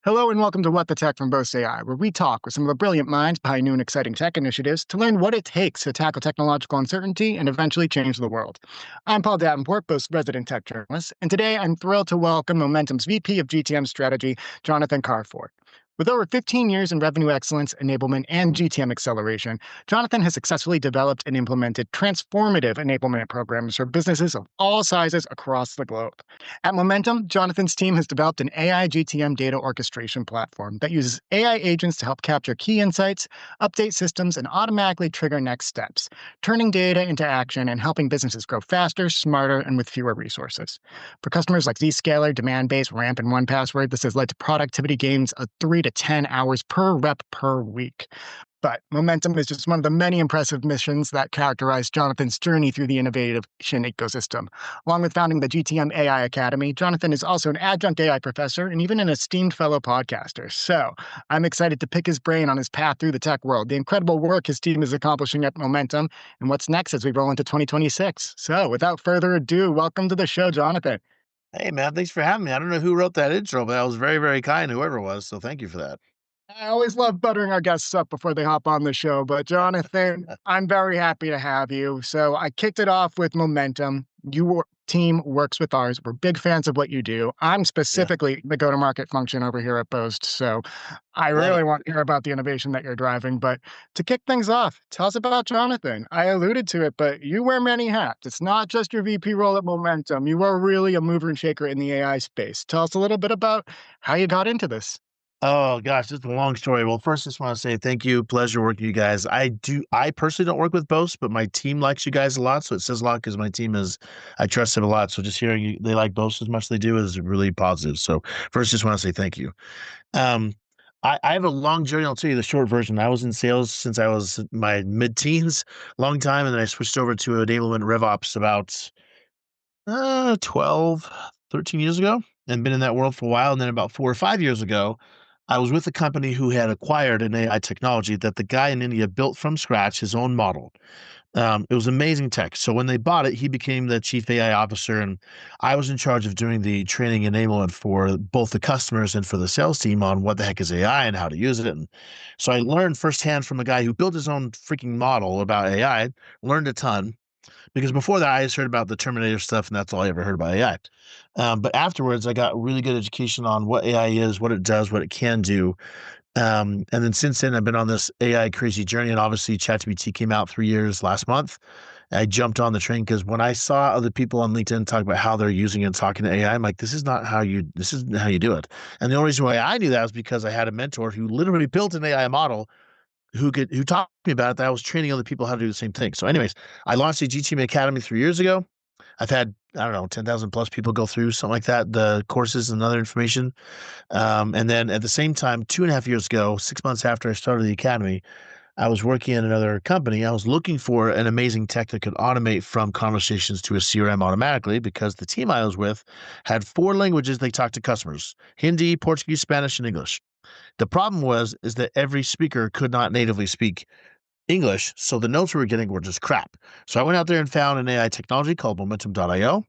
Hello and welcome to What the Tech from Boast AI, where we talk with some of the brilliant minds behind new and exciting tech initiatives to learn what it takes to tackle technological uncertainty and eventually change the world. I'm Paul Davenport, Boast resident tech journalist, and today I'm thrilled to welcome Momentum's VP of GTM Strategy, Jonathan Kvarfordt. With over 15 years in revenue excellence, enablement, and GTM acceleration, Jonathan has successfully developed and implemented transformative enablement programs for businesses of all sizes across the globe. At Momentum, Jonathan's team has developed an AI GTM data orchestration platform that uses AI agents to help capture key insights, update systems, and automatically trigger next steps, turning data into action and helping businesses grow faster, smarter, and with fewer resources. For customers like Zscaler, DemandBase, Ramp, and 1Password, this has led to productivity gains of 3 to 10 hours per rep per week. But Momentum is just one of the many impressive missions that characterize Jonathan's journey through the innovation ecosystem. Along with founding the GTM AI Academy, Jonathan is also an adjunct AI professor and even an esteemed fellow podcaster. So I'm excited to pick his brain on his path through the tech world, the incredible work his team is accomplishing at Momentum, and what's next as we roll into 2026. So without further ado, welcome to the show, Jonathan. Hey, man, thanks for having me. I don't know who wrote that intro, but that was very, very kind, whoever it was. So thank you for that. I always love buttering our guests up before they hop on the show, but Jonathan, I'm very happy to have you. So I kicked it off with Momentum. Your team works with ours. We're big fans of what you do. I'm Yeah, specifically the go-to-market function over here at Boast, so I love really it. want to hear about the innovation that you're driving. But to kick things off, tell us about Jonathan. I alluded to it, but you wear many hats. It's not just your VP role at Momentum. You are really a mover and shaker in the AI space. Tell us a little bit about how you got into this. Oh gosh, it's a long story. Well, first, just want to say thank you. Pleasure working with you guys. I personally don't work with Boast, but my team likes you guys a lot. So it says a lot because my team I trust them a lot. So just hearing they like Boast as much as they do is really positive. So first, just want to say thank you. Um, I have a long journey. I'll tell you the short version. I was in sales since I was my mid-teens, long time, and then I switched over to enablement RevOps about 12, 13 years ago, and been in that world for a while. And then about 4 or 5 years ago, I was with a company who had acquired an AI technology that the guy in India built from scratch, his own model. It was amazing tech. So when they bought it, he became the chief AI officer, and I was in charge of doing the training enablement for both the customers and for the sales team on what the heck is AI and how to use it. And so I learned firsthand from a guy who built his own freaking model about AI, learned a ton because before that, I just heard about the Terminator stuff, and that's all I ever heard about AI. But afterwards, I got really good education on what AI is, what it does, what it can do. And then since then, I've been on this AI crazy journey. And obviously, ChatGPT came out 3 years last month. I jumped on the train because when I saw other people on LinkedIn talk about how they're using it and talking to AI, I'm like, this isn't how you do it. And the only reason why I knew that was because I had a mentor who literally built an AI model who taught me about it that I was training other people how to do the same thing. So, anyways, I launched the GTM Academy 3 years ago. I've had, I don't know, 10,000 plus people go through something like that, the courses and other information. And then at the same time, 2.5 years ago, 6 months after I started the academy, I was working at another company. I was looking for an amazing tech that could automate from conversations to a CRM automatically because the team I was with had 4 languages they talked to customers: Hindi, Portuguese, Spanish, and English. The problem is that every speaker could not natively speak English, so the notes we were getting were just crap. So I went out there and found an AI technology called Momentum.io.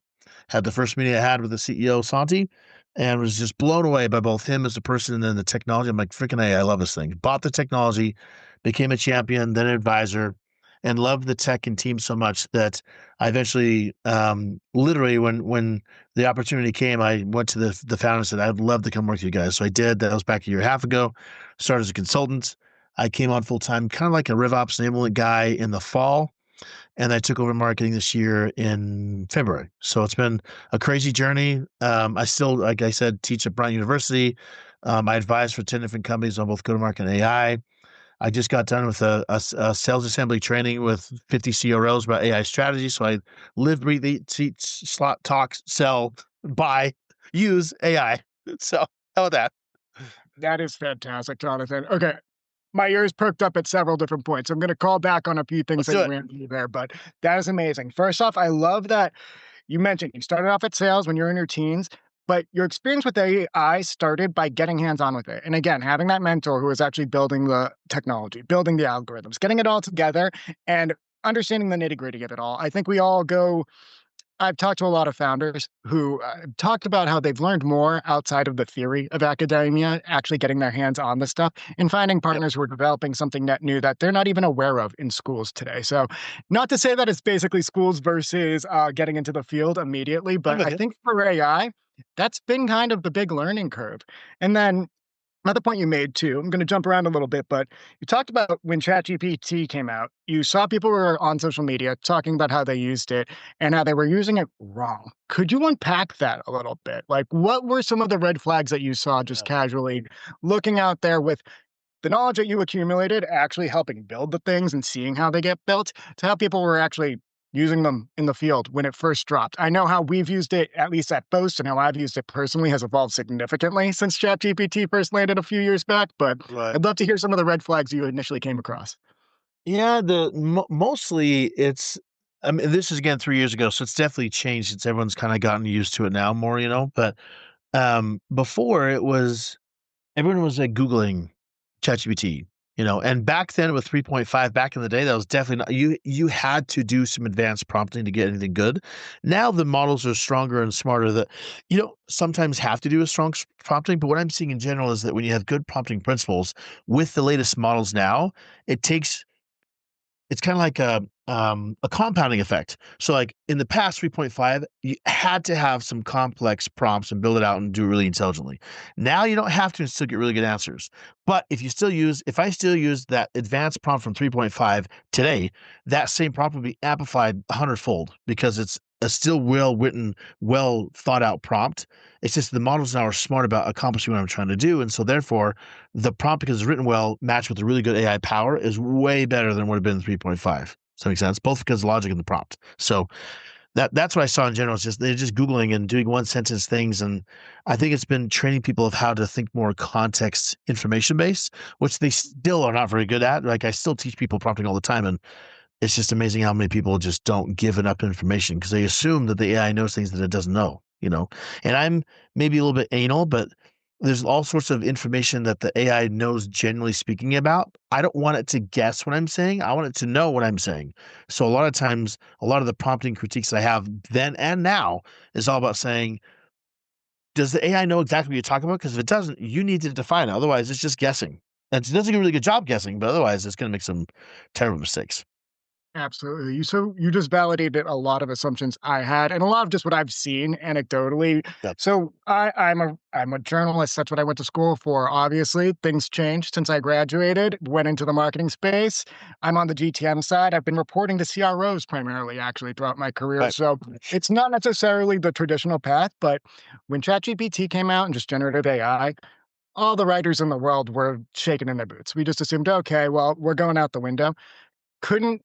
Had the first meeting I had with the CEO, Santi, and was just blown away by both him as a person and then the technology. I'm like, freaking A, I love this thing. Bought the technology, became a champion, then an advisor, and loved the tech and team so much that I eventually, literally, when the opportunity came, I went to the founder and said, I'd love to come work with you guys. So I did. That was back a year and a half ago. Started as a consultant. I came on full time, kind of like a RevOps enablement guy in the fall, and I took over marketing this year in February. So it's been a crazy journey. I still, like I said, teach at Bryant University. I advise for 10 different companies on both go-to-market and AI. I just got done with a sales assembly training with 50 CROs about AI strategy. So I live, breathe, eat, teach, slot, talk, sell, buy, use AI. So how about that? That is fantastic, Jonathan. Okay. My ears perked up at several different points. I'm going to call back on a few things Let's that do you it. ran through there, but that is amazing. First off, I love that you mentioned you started off at sales when you're in your teens, but your experience with AI started by getting hands-on with it. And again, having that mentor who was actually building the technology, building the algorithms, getting it all together and understanding the nitty-gritty of it all. I think we all go I've talked to a lot of founders who talked about how they've learned more outside of the theory of academia, actually getting their hands on the stuff and finding Yep. partners who are developing something net new that they're not even aware of in schools today. So, not to say that it's basically schools versus getting into the field immediately, I'm but with I you. think for AI, that's been kind of the big learning curve. And then another point you made too, I'm going to jump around a little bit, but you talked about when ChatGPT came out, you saw people were on social media talking about how they used it and how they were using it wrong. Could you unpack that a little bit? Like, what were some of the red flags that you saw just Yeah. casually looking out there with the knowledge that you accumulated, actually helping build the things and seeing how they get built to how people were actually using them in the field when it first dropped? I know how we've used it, at least at Boast, and how I've used it personally has evolved significantly since ChatGPT first landed a few years back, but Right. I'd love to hear some of the red flags you initially came across. Yeah, mostly it's I mean, this is again 3 years ago, so it's definitely changed since everyone's kinda gotten used to it now more, but, before it was everyone was, like, Googling ChatGPT, and back then with 3.5 back in the day, that was definitely not you had to do some advanced prompting to get anything good. Now the models are stronger and smarter that you don't sometimes have to do a strong prompting, but what I'm seeing in general is that when you have good prompting principles with the latest models now, it takes it's kinda like a compounding effect. So, like, in the past 3.5, you had to have some complex prompts and build it out and do it really intelligently. Now you don't have to and still get really good answers. But if I still use that advanced prompt from 3.5 today, that same prompt will be amplified 100-fold because it's a still well-written, well thought out prompt. It's just the models now are smart about accomplishing what I'm trying to do, and so therefore the prompt, because it's written well, matched with the really good AI power, is way better than would have been 3.5. Does that make sense? Both because of the logic and the prompt. So that's what I saw in general. It's just they're just Googling and doing one sentence things. And I think it's been training people of how to think more context information based, which they still are not very good at. Like I still teach people prompting all the time. And it's just amazing how many people just don't give enough information because they assume that the AI knows things that it doesn't know. And I'm maybe a little bit anal, but there's all sorts of information that the AI knows generally speaking about. I don't want it to guess what I'm saying. I want it to know what I'm saying. So a lot of times, a lot of the prompting critiques that I have then and now is all about saying, does the AI know exactly what you're talking about? Because if it doesn't, you need to define it. Otherwise, it's just guessing. And it does a really good job guessing, but otherwise, it's going to make some terrible mistakes. Absolutely. You just validated a lot of assumptions I had and a lot of just what I've seen anecdotally. Yep. So I'm a journalist. That's what I went to school for. Obviously, things changed since I graduated, went into the marketing space. I'm on the GTM side. I've been reporting to CROs primarily actually throughout my career. Right. So it's not necessarily the traditional path, but when ChatGPT came out and just generative AI, all the writers in the world were shaking in their boots. We just assumed, okay, well, we're going out the window. Couldn't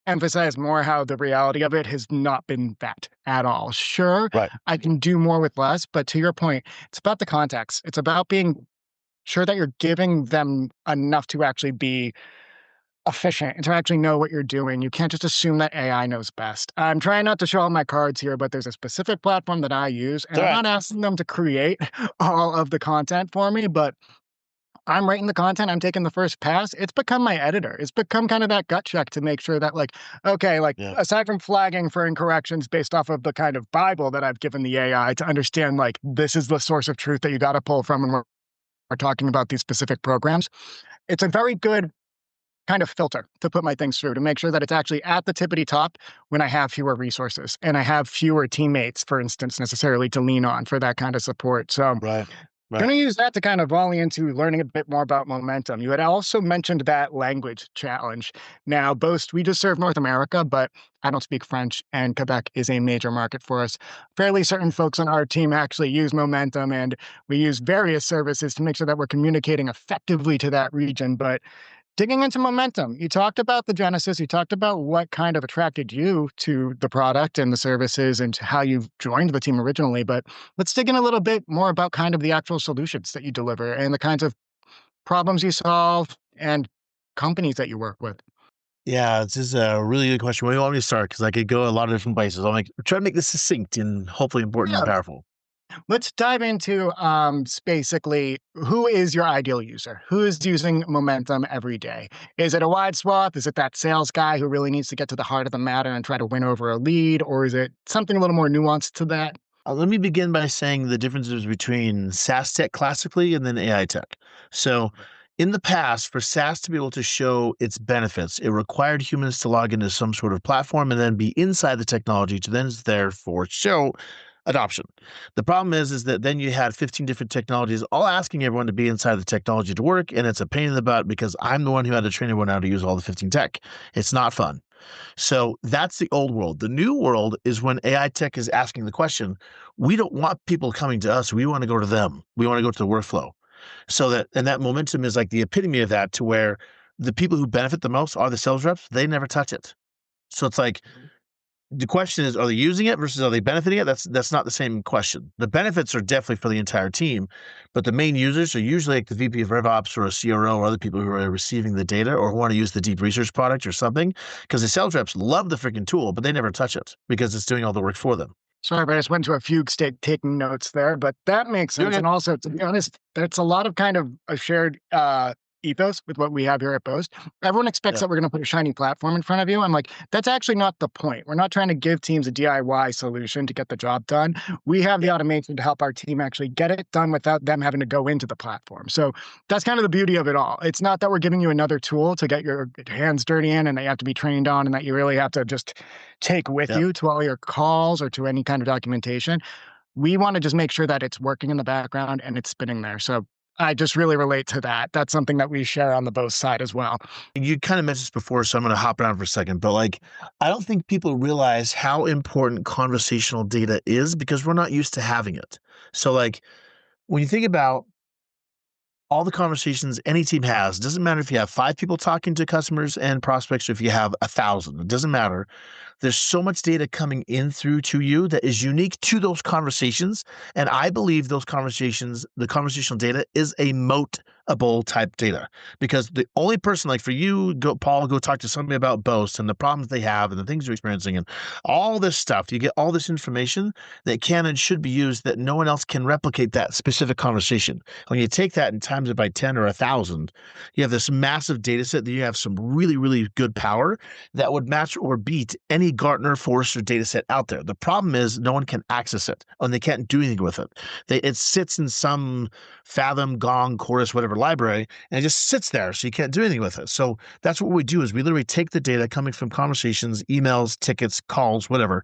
emphasize more how the reality of it has not been that at all. Sure, Right. I can do more with less, but to your point, it's about the context. It's about being sure that you're giving them enough to actually be efficient and to actually know what you're doing. You can't just assume that AI knows best. I'm trying not to show all my cards here, but there's a specific platform that I use, It's and all I'm right. not asking them to create all of the content for me, but I'm writing the content, I'm taking the first pass. It's become my editor. It's become kind of that gut check to make sure that, like, okay, like, Yeah. aside from flagging for incorrections based off of the kind of Bible that I've given the AI to understand, like, this is the source of truth that you got to pull from when we're talking about these specific programs, it's a very good kind of filter to put my things through to make sure that it's actually at the tippity top when I have fewer resources and I have fewer teammates, for instance, necessarily to lean on for that kind of support. So, Right. Right. going to use that to kind of volley into learning a bit more about momentum. You had also mentioned that language challenge. Now, Boast, we just serve North America, but I don't speak French, and Quebec is a major market for us. Fairly certain folks on our team actually use momentum, and we use various services to make sure that we're communicating effectively to that region. But digging into momentum, you talked about the genesis, you talked about what kind of attracted you to the product and the services and how you joined the team originally, but let's dig in a little bit more about kind of the actual solutions that you deliver and the kinds of problems you solve and companies that you work with. Yeah, this is a really good question. Where do you want me to start? Because I could go a lot of different places. Try to make this succinct and hopefully important and Yeah, powerful. Let's dive into basically who is your ideal user? Who is using Momentum every day? Is it a wide swath? Is it that sales guy who really needs to get to the heart of the matter and try to win over a lead? Or is it something a little more nuanced to that? Let me begin by saying the differences between SaaS tech classically and then AI tech. So, in the past, for SaaS to be able to show its benefits, it required humans to log into some sort of platform and then be inside the technology to then therefore show adoption. The problem is that then you had 15 different technologies all asking everyone to be inside the technology to work, and it's a pain in the butt because I'm the one who had to train everyone how to use all the 15 tech. It's not fun. So that's the old world. The new world is when AI tech is asking the question, we don't want people coming to us. We want to go to them. We want to go to the workflow. So that, and that momentum is like the epitome of that, to where the people who benefit the most are the sales reps. They never touch it. So it's like, the question is, are they using it versus are they benefiting it? That's not the same question. The benefits are definitely for the entire team, but the main users are usually like the VP of RevOps or a CRO or other people who are receiving the data or who want to use the deep research product or something. Because the sales reps love the freaking tool, but they never touch it because it's doing all the work for them. Sorry, but I just went to a fugue state taking notes there, but that makes sense. Okay. And also, to be honest, that's a lot of kind of a shared ethos with what we have here at Boast. Everyone expects Yeah. that we're going to put a shiny platform in front of you. I'm like, that's actually not the point. We're not trying to give teams a DIY solution to get the job done. We have the automation to help our team actually get it done without them having to go into the platform. So that's kind of the beauty of it all. It's not that we're giving you another tool to get your hands dirty in and that you have to be trained on and that you really have to just take with Yeah. you to all your calls or to any kind of documentation. We want to just make sure that it's working in the background and it's spinning there. So I just really relate to that. That's something that we share on the Boast side as well. You kind of mentioned this before, so I'm going to hop around for a second. But like, I don't think people realize how important conversational data is because we're not used to having it. So like, when you think about all the conversations any team has, doesn't matter if you have 5 people talking to customers and prospects or if you have 1,000, it doesn't matter. There's so much data coming in through to you that is unique to those conversations. And I believe those conversations, the conversational data is a moatable type data, because the only person, like for you, Paul, go talk to somebody about Boast and the problems they have and the things they're experiencing and all this stuff. You get all this information that can and should be used, that no one else can replicate that specific conversation. When you take that and times it by 10 or 1,000, you have this massive data set that you have some really, really good power that would match or beat any Gartner, Forrester data set out there. The problem is no one can access it and they can't do anything with it. It sits in some Fathom, Gong, Chorus, whatever library, and it just sits there, so you can't do anything with it. So that's what we do, is we literally take the data coming from conversations, emails, tickets, calls, whatever,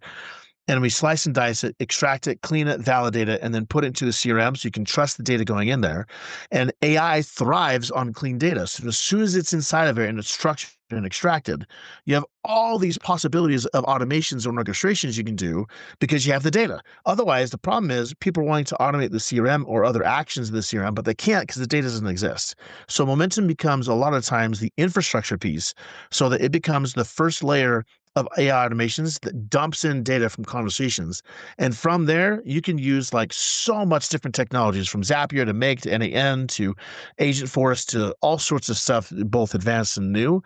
and we slice and dice it, extract it, clean it, validate it, and then put it into the CRM so you can trust the data going in there. And AI thrives on clean data. So as soon as it's inside of it and it's structured and extracted, you have all these possibilities of automations and orchestrations you can do because you have the data. Otherwise, the problem is people are wanting to automate the CRM or other actions of the CRM, but they can't because the data doesn't exist. So momentum becomes a lot of times the infrastructure piece, so that it becomes the first layer of AI automations that dumps in data from conversations. And from there, you can use like so much different technologies, from Zapier to Make to NAN to Agent Force to all sorts of stuff, both advanced and new,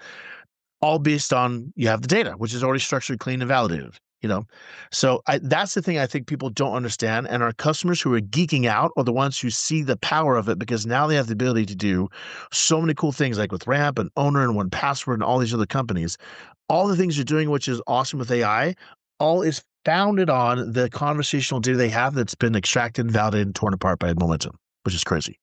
all based on you have the data, which is already structured, clean, and validated. So that's the thing I think people don't understand, and our customers who are geeking out are the ones who see the power of it, because now they have the ability to do so many cool things, like with Ramp and Owner and 1Password and all these other companies. All the things you're doing, which is awesome with AI, all is founded on the conversational data they have that's been extracted, validated, and torn apart by momentum, which is crazy.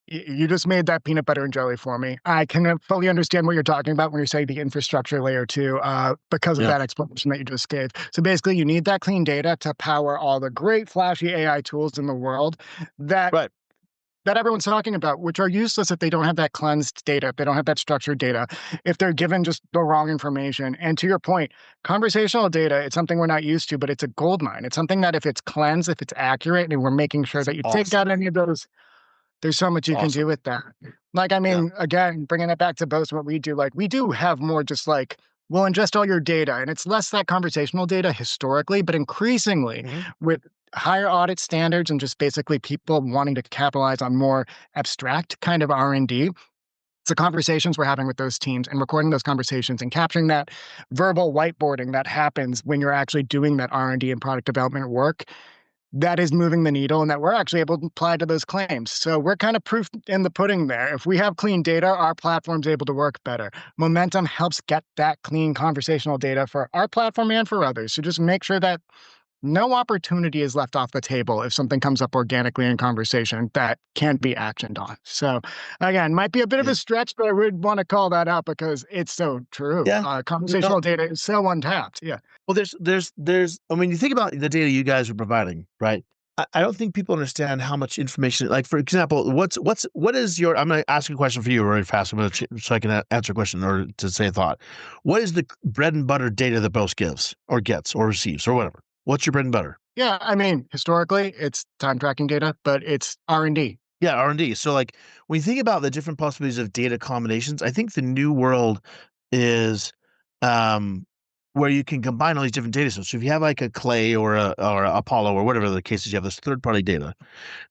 You just made that peanut butter and jelly for me. I can fully understand what you're talking about when you say the infrastructure layer too, because of Yeah. that explanation that you just gave. So basically, you need that clean data to power all the great flashy AI tools in the world that Right. that everyone's talking about, which are useless if they don't have that cleansed data, if they don't have that structured data, if they're given just the wrong information. And to your point, conversational data, it's something we're not used to, but it's a gold mine. It's something that if it's cleansed, if it's accurate, and we're making sure It's that you take awesome. out any of those, there's so much It's you can do awesome. with that. Like, I Yeah. mean, again, bringing it back to Boast, what we do, like, we do have more just like, we'll ingest all your data, and it's less that conversational data historically, but increasingly Mhm. with higher audit standards and just basically people wanting to capitalize on more abstract kind of R&D. It's the conversations we're having with those teams and recording those conversations and capturing that verbal whiteboarding that happens when you're actually doing that R&D and product development work. that is moving the needle and that we're actually able to apply to those claims. So we're kind of proof in the pudding there. If we have clean data, our platform's able to work better. Momentum helps get that clean conversational data for our platform and for others. So just make sure that no opportunity is left off the table if something comes up organically in conversation that can't be actioned on. So again, might be a bit of Yeah. a stretch, but I would want to call that out because it's so true. Yeah. No, Conversational data is so untapped. Yeah. well, I mean, you think about the data you guys are providing, right? I don't think people understand how much information, like, for example, what is your, I'm going to ask a question for you really fast. I'm going to, so I can answer a question or to say a thought. What is the bread and butter data that Boast gives or gets or receives or whatever? What's your bread and butter? Yeah. I mean, historically, it's time tracking data, but it's R&D. Yeah, R&D. So like when you think about the different possibilities of data combinations, I think the new world is um where you can combine all these different data sets. So if you have like a Clay or a Apollo or whatever the case is, you have this third party data.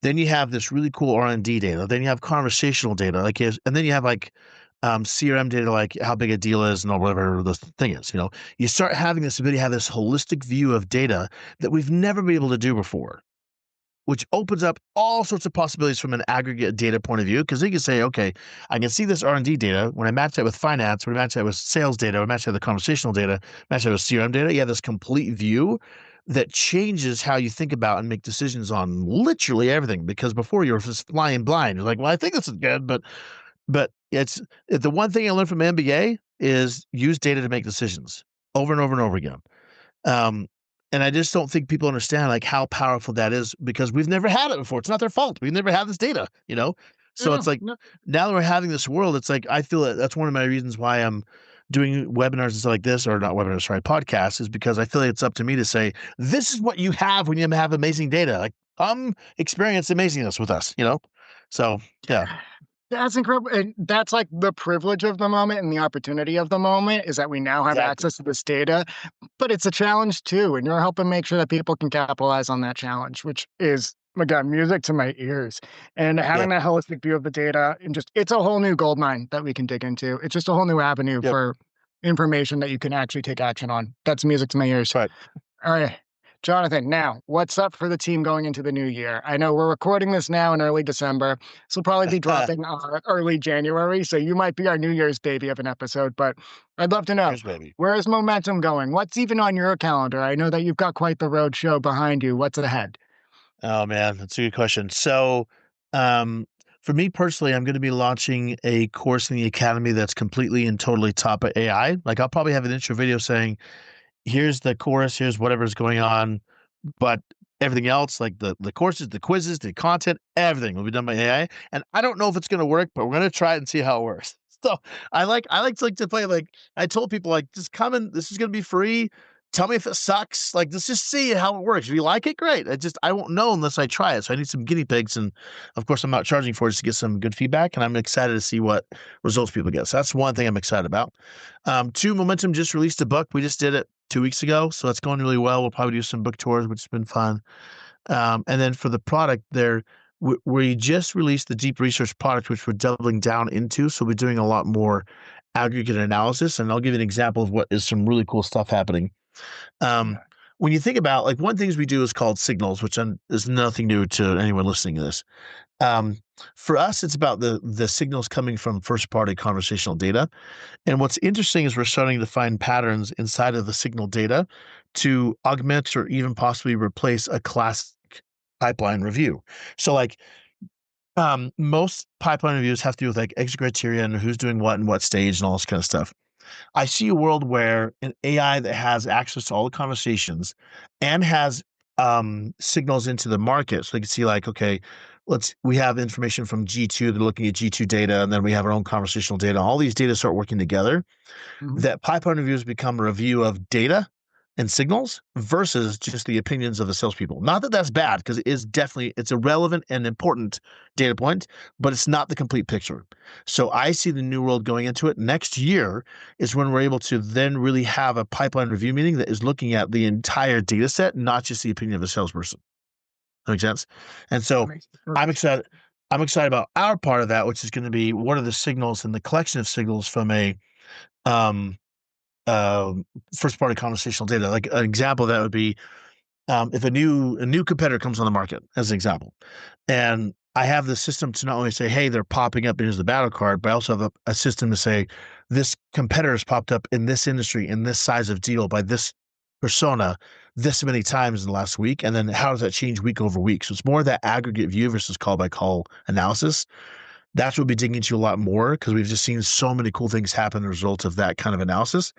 Then you have this really cool R&D data. Then you have conversational data, and then you have like CRM data, like how big a deal is and whatever the thing is. You start having this ability to have this holistic view of data that we've never been able to do before, which opens up all sorts of possibilities from an aggregate data point of view. Because you can say, okay, I can see this R&D data. When I match that with finance, when I match that with sales data, when I match that with conversational data, match that with CRM data, you have this complete view that changes how you think about and make decisions on literally everything. Because before you were just flying blind. You're like, well, I think this is good, but it's the one thing I learned from MBA is use data to make decisions over and over and over again. Um, and I just don't think people understand like how powerful that is because we've never had it before. It's not their fault. We've never had this data. So it's No, like no. now that we're having this world, it's like I feel that's one of my reasons why I'm doing webinars and stuff like this, or not webinars, sorry, podcasts, is because I feel like it's up to me to say, this is what you have when you have amazing data. Like experience amazingness with us. So yeah. That's incredible. And that's like the privilege of the moment and the opportunity of the moment is that we now have Exactly. access to this data, but it's a challenge too. And you're helping make sure that people can capitalize on that challenge, which is, again, music to my ears. And having Yep. that holistic view of the data and just, it's a whole new gold mine that we can dig into. It's just a whole new avenue Yep. for information that you can actually take action on. That's music to my ears. Right. All right. Jonathan, now what's up for the team going into the new year? I know we're recording this now in early December. This will probably be dropping early January. So you might be our New Year's baby of an episode, but I'd love to know Here's baby. where is momentum going? What's even on your calendar? I know that you've got quite the road show behind you. What's ahead? Oh man, that's a good question. So, um, for me personally, I'm going to be launching a course in the academy that's completely and totally top of AI. Like I'll probably have an intro video saying, here's the course, here's whatever's going on, but everything else, like the courses, the quizzes, the content, everything will be done by AI. And I don't know if it's going to work, but we're going to try it and see how it works. So I like to play like I told people like just come in. This is going to be free. Tell me if it sucks. Like let's just see how it works. If you like it, great. I won't know unless I try it. So I need some guinea pigs, and of course I'm not charging for it just to get some good feedback. And I'm excited to see what results people get. So that's one thing I'm excited about. Two, Momentum just released a book. We just did it 2 weeks ago, so that's going really well. We'll probably do some book tours, which has been fun. And then for the product, we just released the deep research product, which we're doubling down into. So we're doing a lot more aggregate analysis, and I'll give you an example of what is some really cool stuff happening. Um, Yeah. when you think about like one things we do is called signals, which is nothing new to anyone listening to this. Um, for us, it's about the signals coming from first party conversational data. And what's interesting is we're starting to find patterns inside of the signal data to augment or even possibly replace a classic pipeline review. So like most pipeline reviews have to do with like exit criteria and who's doing what and what stage and all this kind of stuff. I see a world where an AI that has access to all the conversations and has signals into the market. So they can see like, okay, we have information from G2, they're looking at G2 data, and then we have our own conversational data. All these data start working together. Mhm. That pipeline reviews become a review of data and signals versus just the opinions of the salespeople. Not that that's bad, because it's a relevant and important data point, but it's not the complete picture. So I see the new world going into it. Next year is when we're able to then really have a pipeline review meeting that is looking at the entire data set, not just the opinion of a salesperson. That makes sense. And That so makes I'm perfect sense. excited. I'm excited about our part of that, which is going to be what are the signals and the collection of signals from a um, uh, first party conversational data. Like an example of that would be If a new competitor comes on the market, as an example, and I have the system to not only say, hey, they're popping up, here's the battle card, but I also have a system to say, this competitor has popped up in this industry, in this size of deal, by this persona, this many times in the last week. And then how does that change week over week? So it's more that aggregate view versus call by call analysis. That's what we'll be digging into a lot more, because we've just seen so many cool things happen as a result of that kind of analysis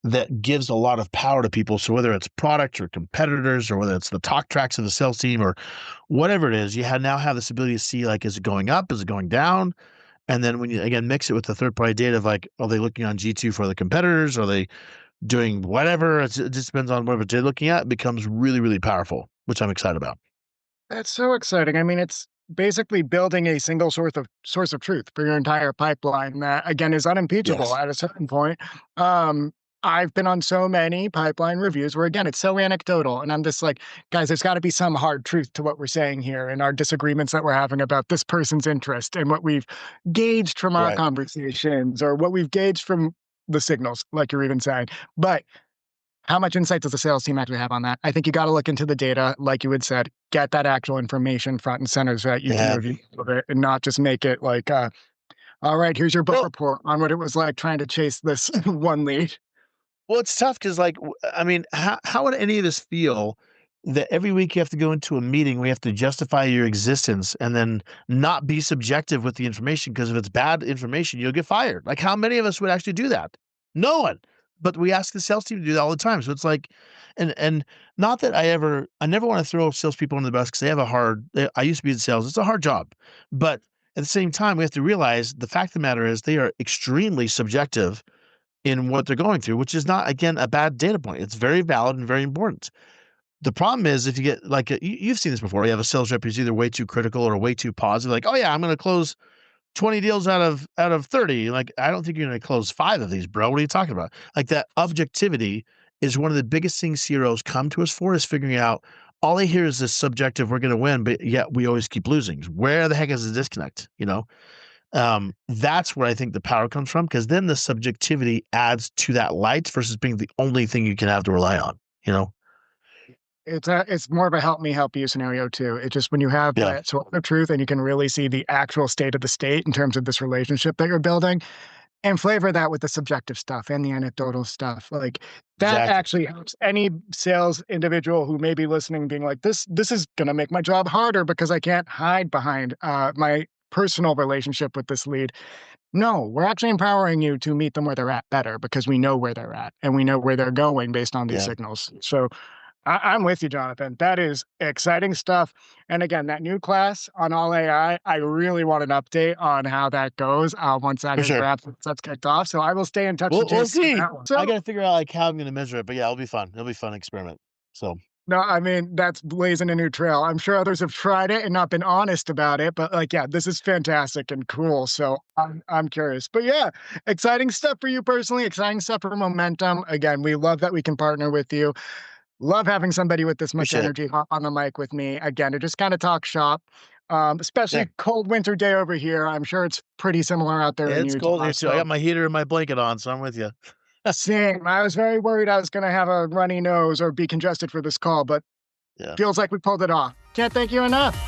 that gives a lot of power to people. So whether it's product or competitors, or whether it's the talk tracks of the sales team, or whatever it is, you now have this ability to see, like, is it going up? Is it going down? And then when you, again, mix it with the third party data of, like, are they looking on G2 for the competitors? Are they doing whatever? It just depends on whatever they're looking at. It becomes really, really powerful, which I'm excited about. That's so exciting. I mean, it's basically building a single source of truth for your entire pipeline that, again, is unimpeachable Yes. at a certain point. Um, I've been on so many pipeline reviews where, again, it's so anecdotal, and I'm just like, guys, there's got to be some hard truth to what we're saying here, and our disagreements that we're having about this person's interest and what we've gauged from our Right. conversations, or what we've gauged from the signals, like you're even saying. But how much insight does the sales team actually have on that? I think you got to look into the data, like you had said, get that actual information front and center so that you can Yeah. review it and not just make it like, all right, here's your book Well, report on what it was like trying to chase this one lead. Well, it's tough because, like, I mean, how would any of this feel that every week you have to go into a meeting, we have to justify your existence, and then not be subjective with the information? Because if it's bad information, you'll get fired. Like, how many of us would actually do that? No one. But we ask the sales team to do that all the time. So it's like, and not that I never want to throw salespeople under the bus, because they have a hard. I used to be in sales. It's a hard job, but at the same time, we have to realize the fact of the matter is they are extremely subjective in what they're going through, which is not, again, a bad data point. It's very valid and very important. The problem is, if you get like you've seen this before, you have a sales rep who's either way too critical or way too positive, like, oh yeah, I'm going to close 20 deals out of 30. Like, I don't think you're going to close 5 of these, bro. What are you talking about? Like, that objectivity is one of the biggest things CROs come to us for, is figuring out, all they hear is this subjective, we're going to win, but yet we always keep losing. Where the heck is the disconnect? That's where I think the power comes from, because then the subjectivity adds to that light versus being the only thing you can have to rely on. It's more of a help me help you scenario too. It's just when you have Yeah, that sort of truth and you can really see the actual state of the state in terms of this relationship that you're building, and flavor that with the subjective stuff and the anecdotal stuff. Like, that exactly. actually helps any sales individual who may be listening being like, this is going to make my job harder because I can't hide behind my personal relationship with this lead. No, we're actually empowering you to meet them where they're at better, because we know where they're at and we know where they're going based on these Yeah, signals. So I'm with you, Jonathan. That is exciting stuff. And again, that new class on all AI, I really want an update on how that goes once that for is sure. wrapped, once that's kicked off. So I will stay in touch with We'll you on see. that one. I So, got to figure out, like, how I'm going to measure it, but yeah, it'll be fun. It'll be a fun experiment. So no, I mean, that's blazing a new trail. I'm sure others have tried it and not been honest about it, but like, yeah, this is fantastic and cool. So I'm curious. But yeah, exciting stuff for you personally, exciting stuff for Momentum. Again, we love that we can partner with you. Love having somebody with this much appreciate it. energy on the mic with me. Again, to just kind of talk shop, Yeah, especially cold winter day over here. I'm sure it's pretty similar out there in it's cold Utah. here too. I So got my heater and my blanket on, so I'm with you. same. I was very worried I was going to have a runny nose or be congested for this call, but Yeah. feels like we pulled it off. Can't thank you enough.